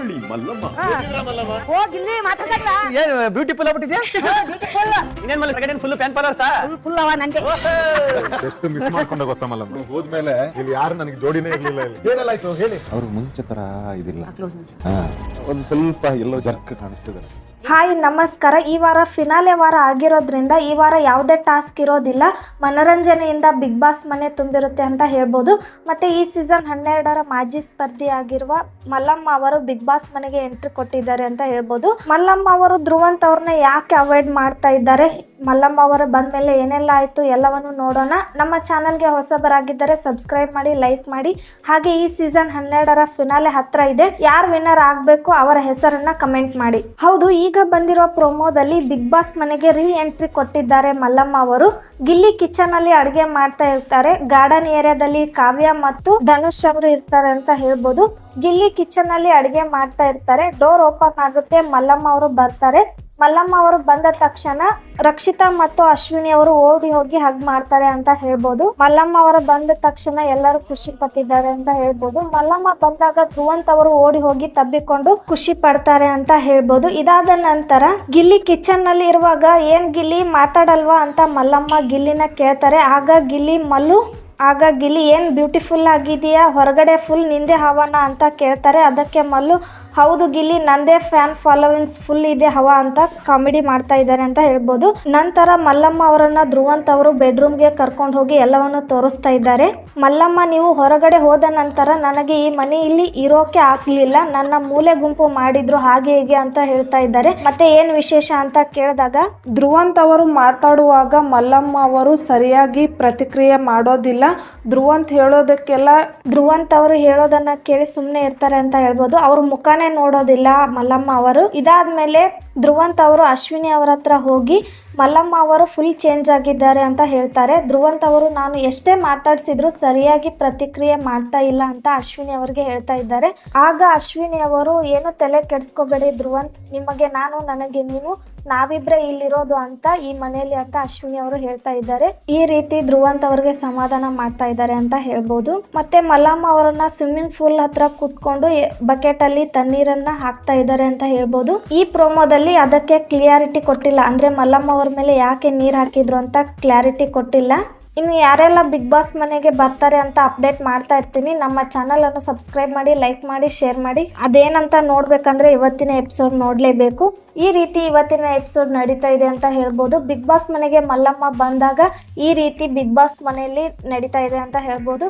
ಹೇಳಿ ಮಲ್ಲಮ್ಮ ಹೋಗಿಲ್ಲಿ ಮಾತಾಡಲ್ಲ ಏನು ಬ್ಯೂಟಿಫುಲ್ ಆಗ್ಬಿಟ್ಟಿದ್ಯಾ? ಇನ್ನೇನ್ ಮಲ್ಲ ಸೆಕೆಂಡ್ ಫುಲ್ ಪ್ಯಾನ್ ಪಾಲರ್ ಸಾ ಫುಲ್ ಅವ ನಂಗೆ ಎಷ್ಟು ಮಿಸ್ ಮಾಡ್ಕೊಂಡೆ ಗೊತ್ತಾ ಮಲ್ಲಮ್ಮ. ಹೋದ್ಮೇಲೆ ಇಲ್ಲಿ ಯಾರು ನನಗೆ ಜೋಡಿನೇ ಇರ್ಲಿಲ್ಲ. ಏನೆಲ್ಲಾಯ್ತು ಹೇಳಿ. ಅವ್ರು ಮುಂಚೆ ತರ ಇದಿಲ್ಲ, ಒಂದ್ ಸ್ವಲ್ಪ ಎಲ್ಲೋ ಜರ್ಕ್ ಕಾಣಿಸ್ತಿದ್ದಾರೆ. ಹಾಯ್ ನಮಸ್ಕಾರ. ಈ ವಾರ ಫಿನಾಲೆ ವಾರ ಆಗಿರೋದ್ರಿಂದ ಈ ವಾರ ಯಾವುದೇ ಟಾಸ್ಕ್ ಇರೋದಿಲ್ಲ, ಮನೋರಂಜನೆಯಿಂದ ಬಿಗ್ ಬಾಸ್ ಮನೆ ತುಂಬಿರುತ್ತೆ ಅಂತ ಹೇಳ್ಬೋದು. ಮತ್ತು ಈ ಸೀಸನ್ 12ರ ಮಾಜಿ ಸ್ಪರ್ಧಿ ಆಗಿರುವ ಮಲ್ಲಮ್ಮ ಅವರು ಬಿಗ್ ಬಾಸ್ ಮನೆಗೆ ಎಂಟ್ರಿ ಕೊಟ್ಟಿದ್ದಾರೆ ಅಂತ ಹೇಳ್ಬೋದು. ಮಲ್ಲಮ್ಮ ಅವರು ಧ್ರುವಂತ್ ಅವ್ರನ್ನ ಯಾಕೆ ಅವಾಯ್ಡ್ ಮಾಡ್ತಾ ಇದ್ದಾರೆ, ಮಲ್ಲಮ್ಮ ಅವರು ಬಂದ ಮೇಲೆ ಏನೆಲ್ಲ ಆಯಿತು ಎಲ್ಲವನ್ನು ನೋಡೋಣ. ನಮ್ಮ ಚಾನಲ್ಗೆ ಹೊಸಬರಾಗಿದ್ದರೆ ಸಬ್ಸ್ಕ್ರೈಬ್ ಮಾಡಿ, ಲೈಕ್ ಮಾಡಿ. ಹಾಗೆ ಈ ಸೀಸನ್ 12ರ ಫಿನಾಲೆ ಹತ್ರ ಇದೆ, ಯಾರು ವಿನ್ನರ್ ಆಗಬೇಕು ಅವರ ಹೆಸರನ್ನ ಕಮೆಂಟ್ ಮಾಡಿ. ಹೌದು, ಈಗ ಬಂದಿರೋ ಪ್ರೊಮೋದಲ್ಲಿ ಬಿಗ್ ಬಾಸ್ ಮನೆಗೆ ರೀ ಎಂಟ್ರಿ ಕೊಟ್ಟಿದ್ದಾರೆ ಮಲ್ಲಮ್ಮ ಅವರು. ಗಿಲ್ಲಿ ಕಿಚನ್ ಅಲ್ಲಿ ಅಡುಗೆ ಮಾಡ್ತಾ ಇರ್ತಾರೆ. ಗಾರ್ಡನ್ ಏರಿಯಾದಲ್ಲಿ ಕಾವ್ಯ ಮತ್ತು ಧನುಷ್ ಅವರು ಇರ್ತಾರೆ ಅಂತ ಹೇಳ್ಬೋದು. ಗಿಲ್ಲಿ ಕಿಚನ್ ಅಲ್ಲಿ ಅಡುಗೆ ಮಾಡ್ತಾ ಇರ್ತಾರೆ. ಡೋರ್ ಓಪನ್ ಆಗುತ್ತೆ, ಮಲ್ಲಮ್ಮ ಅವರು ಬರ್ತಾರೆ. ಮಲ್ಲಮ್ಮ ಅವರು ಬಂದ ತಕ್ಷಣ ರಕ್ಷಿತಾ ಮತ್ತು ಅಶ್ವಿನಿ ಅವರು ಓಡಿ ಹೋಗಿ ಹಗ್ ಮಾಡ್ತಾರೆ ಅಂತ ಹೇಳ್ಬೋದು. ಮಲ್ಲಮ್ಮ ಅವರು ಬಂದ ತಕ್ಷಣ ಎಲ್ಲರೂ ಖುಷಿ ಪಟ್ಟಿದ್ದಾರೆ ಅಂತ ಹೇಳ್ಬೋದು. ಮಲ್ಲಮ್ಮ ಬಂದಾಗ ಧ್ರುವಂತ್ ಅವರು ಓಡಿ ಹೋಗಿ ತಬ್ಬಿಕೊಂಡು ಖುಷಿ ಪಡ್ತಾರೆ ಅಂತ ಹೇಳ್ಬೋದು. ಇದಾದ ನಂತರ ಗಿಲ್ಲಿ ಕಿಚನ್ ನಲ್ಲಿ ಇರುವಾಗ ಏನ್ ಗಿಲ್ಲಿ ಮಾತಾಡಲ್ವಾ ಅಂತ ಮಲ್ಲಮ್ಮ ಗಿಲ್ಲಿನ ಕೇಳ್ತಾರೆ. ಆಗ ಗಿಲ್ಲಿ ಏನು ಬ್ಯೂಟಿಫುಲ್ ಆಗಿದೆಯಾ, ಹೊರಗಡೆ ಫುಲ್ ನಿಂದೆ ಹವಾನ ಅಂತ ಕೇಳ್ತಾರೆ. ಅದಕ್ಕೆ ಮಲ್ಲು ಹೌದು ಗಿಲ್ಲಿ, ನಂದೇ ಫ್ಯಾನ್ ಫಾಲೋವಿಂಗ್ಸ್ ಫುಲ್ ಇದೆ ಹವಾ ಅಂತ ಕಾಮಿಡಿ ಮಾಡ್ತಾ ಇದ್ದಾರೆ ಅಂತ ಹೇಳ್ಬೋದು. ನಂತರ ಮಲ್ಲಮ್ಮ ಅವರನ್ನ ಧ್ರುವಂತ್ ಅವರು ಬೆಡ್ರೂಮ್ಗೆ ಕರ್ಕೊಂಡು ಹೋಗಿ ಎಲ್ಲವನ್ನು ತೋರಿಸ್ತಾ ಇದ್ದಾರೆ. ಮಲ್ಲಮ್ಮ, ನೀವು ಹೊರಗಡೆ ಹೋದ ನಂತರ ನನಗೆ ಈ ಮನೆ ಇಲ್ಲಿ ಇರೋಕೆ ಆಗ್ಲಿಲ್ಲ, ನನ್ನ ಮೂಲೆ ಗುಂಪು ಮಾಡಿದ್ರು ಹಾಗೆ ಹೀಗೆ ಅಂತ ಹೇಳ್ತಾ ಇದ್ದಾರೆ. ಮತ್ತೆ ಏನ್ ವಿಶೇಷ ಅಂತ ಕೇಳಿದಾಗ ಧ್ರುವಂತ್ ಅವರು ಮಾತಾಡುವಾಗ ಮಲ್ಲಮ್ಮ ಅವರು ಸರಿಯಾಗಿ ಪ್ರತಿಕ್ರಿಯೆ ಮಾಡೋದಿಲ್ಲ. ಧ್ರುವಂತ್ ಅವರು ಹೇಳೋದನ್ನ ಕೇಳಿ ಸುಮ್ಮನೆ ಇರ್ತಾರೆ ಅಂತ ಹೇಳ್ಬೋದು. ಅವ್ರ ಮುಖಾನೇ ನೋಡೋದಿಲ್ಲ ಮಲ್ಲಮ್ಮ ಅವರು. ಇದಾದ್ಮೇಲೆ ಧ್ರುವಂತ್ ಅವರು ಅಶ್ವಿನಿ ಅವರ ಹತ್ರ ಹೋಗಿ ಮಲ್ಲಮ್ಮ ಅವರು ಫುಲ್ ಚೇಂಜ್ ಆಗಿದ್ದಾರೆ ಅಂತ ಹೇಳ್ತಾರೆ. ಧ್ರುವಂತ್ ಅವರು ನಾನು ಎಷ್ಟೇ ಮಾತಾಡ್ಸಿದ್ರು ಸರಿಯಾಗಿ ಪ್ರತಿಕ್ರಿಯೆ ಮಾಡ್ತಾ ಇಲ್ಲ ಅಂತ ಅಶ್ವಿನಿ ಅವರಿಗೆ ಹೇಳ್ತಾ ಇದ್ದಾರೆ. ಆಗ ಅಶ್ವಿನಿ ಅವರು ಏನು ತಲೆ ಕೆಡಿಸ್ಕೋಬೇಡಿ ಧ್ರುವಂತ್, ನಿಮಗೆ ನಾನು ನನಗೆ ನೀನು, ನಾವಿಬ್ರೆ ಇಲ್ಲಿರೋದು ಅಂತ ಈ ಮನೆಯಲ್ಲಿ ಅಂತ ಅಶ್ವಿನಿ ಅವರು ಹೇಳ್ತಾ ಇದ್ದಾರೆ. ಈ ರೀತಿ ಧ್ರುವಂತ್ ಅವರಿಗೆ ಸಮಾಧಾನ ಮಾಡ್ತಾ ಇದ್ದಾರೆ ಅಂತ ಹೇಳ್ಬೋದು. ಮತ್ತೆ ಮಲ್ಲಮ್ಮ ಅವರನ್ನ ಸ್ವಿಮ್ಮಿಂಗ್ ಪೂಲ್ ಹತ್ರ ಕೂತ್ಕೊಂಡು ಬಕೆಟ್ ಅಲ್ಲಿ ತಣ್ಣೀರನ್ನ ಹಾಕ್ತಾ ಇದ್ದಾರೆ ಅಂತ ಹೇಳ್ಬೋದು. ಈ ಪ್ರೋಮೋದಲ್ಲಿ ಅದಕ್ಕೆ ಕ್ಲಿಯಾರಿಟಿ ಕೊಟ್ಟಿಲ್ಲ, ಅಂದ್ರೆ ಮಲ್ಲಮ್ಮ ಅವ್ರ ಮೇಲೆ ಯಾಕೆ ನೀರ್ ಹಾಕಿದ್ರು ಅಂತ ಕ್ಲಾರಿಟಿ ಕೊಟ್ಟಿಲ್ಲ. ಇನ್ನು ಯಾರೆಲ್ಲ ಬಿಗ್ ಬಾಸ್ ಮನೆಗೆ ಬರ್ತಾರೆ ಅಂತ ಅಪ್ಡೇಟ್ ಮಾಡ್ತಾ ಇರ್ತೀನಿ. ನಮ್ಮ ಚಾನಲ್ ಅನ್ನು ಸಬ್ಸ್ಕ್ರೈಬ್ ಮಾಡಿ, ಲೈಕ್ ಮಾಡಿ, ಶೇರ್ ಮಾಡಿ. ಅದೇನಂತ ನೋಡ್ಬೇಕಂದ್ರೆ ಇವತ್ತಿನ ಎಪಿಸೋಡ್ ನೋಡ್ಲೇಬೇಕು. ಈ ರೀತಿ ಇವತ್ತಿನ ಎಪಿಸೋಡ್ ನಡೀತಾ ಇದೆ ಅಂತ ಹೇಳ್ಬೋದು. ಬಿಗ್ ಬಾಸ್ ಮನೆಗೆ ಮಲ್ಲಮ್ಮ ಬಂದಾಗ ಈ ರೀತಿ ಬಿಗ್ ಬಾಸ್ ಮನೆಯಲ್ಲಿ ನಡೀತಾ ಇದೆ ಅಂತ ಹೇಳ್ಬೋದು.